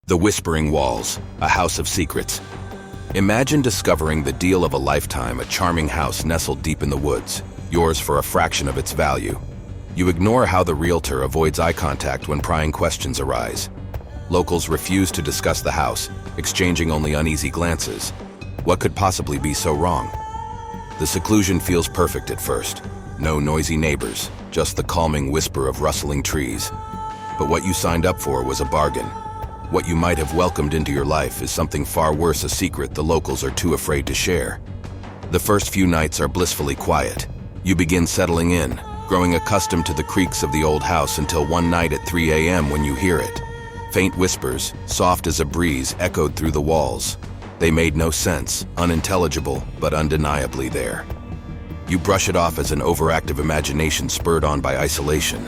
The Whispering Walls, a house of secrets. Imagine discovering the deal of a lifetime, a charming house nestled deep in the woods, yours for a fraction of its value. You ignore how the realtor avoids eye contact when prying questions arise. Locals refuse to discuss the house, exchanging only uneasy glances. What could possibly be so wrong? The seclusion feels perfect at first. No noisy neighbors, just the calming whisper of rustling trees. But what you signed up for was a bargain. What you might have welcomed into your life is something far worse, a secret the locals are too afraid to share. The first few nights are blissfully quiet. You begin settling in, growing accustomed to the creaks of the old house until one night at 3 a.m. when you hear it. Faint whispers, soft as a breeze, echoed through the walls. They made no sense, unintelligible, but undeniably there. You brush it off as an overactive imagination spurred on by isolation.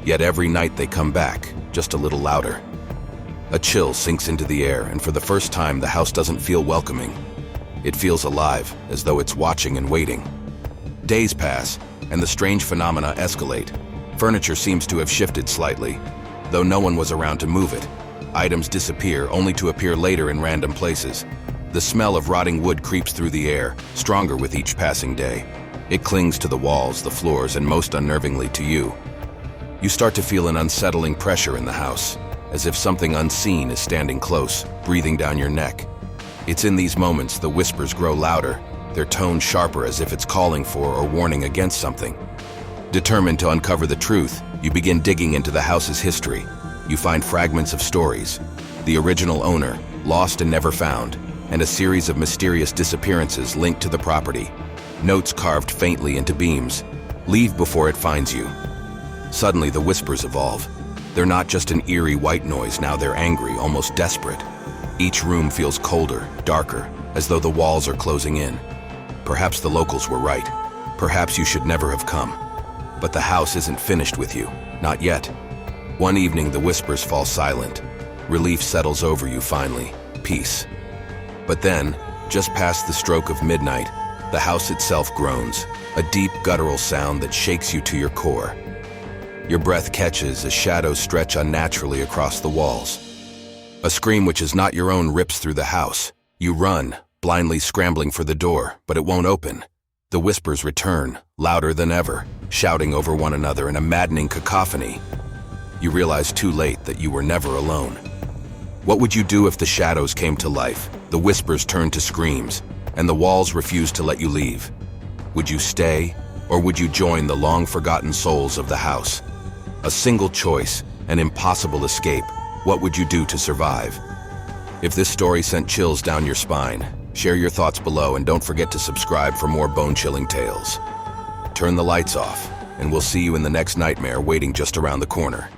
Yet every night they come back, just a little louder. A chill sinks into the air, and for the first time the house doesn't feel welcoming. It feels alive, as though it's watching and waiting. Days pass, and the strange phenomena escalate. Furniture seems to have shifted slightly, though no one was around to move it. Items disappear, only to appear later in random places. The smell of rotting wood creeps through the air, stronger with each passing day. It clings to the walls, the floors, and most unnervingly to you. You start to feel an unsettling pressure in the house, as if something unseen is standing close, breathing down your neck. It's in these moments the whispers grow louder, their tone sharper, as if it's calling for or warning against something. Determined to uncover the truth, you begin digging into the house's history. You find fragments of stories, the original owner, lost and never found, and a series of mysterious disappearances linked to the property. Notes carved faintly into beams. Leave before it finds you. Suddenly the whispers evolve. They're not just an eerie white noise, now they're angry, almost desperate. Each room feels colder, darker, as though the walls are closing in. Perhaps the locals were right. Perhaps you should never have come. But the house isn't finished with you, not yet. One evening the whispers fall silent. Relief settles over you finally, peace. But then, just past the stroke of midnight, the house itself groans, a deep guttural sound that shakes you to your core. Your breath catches as shadows stretch unnaturally across the walls. A scream which is not your own rips through the house. You run, blindly scrambling for the door, but it won't open. The whispers return, louder than ever, shouting over one another in a maddening cacophony. You realize too late that you were never alone. What would you do if the shadows came to life, the whispers turned to screams, and the walls refused to let you leave? Would you stay, or would you join the long-forgotten souls of the house? A single choice, an impossible escape. What would you do to survive? If this story sent chills down your spine, share your thoughts below and don't forget to subscribe for more bone-chilling tales. Turn the lights off, and we'll see you in the next nightmare waiting just around the corner.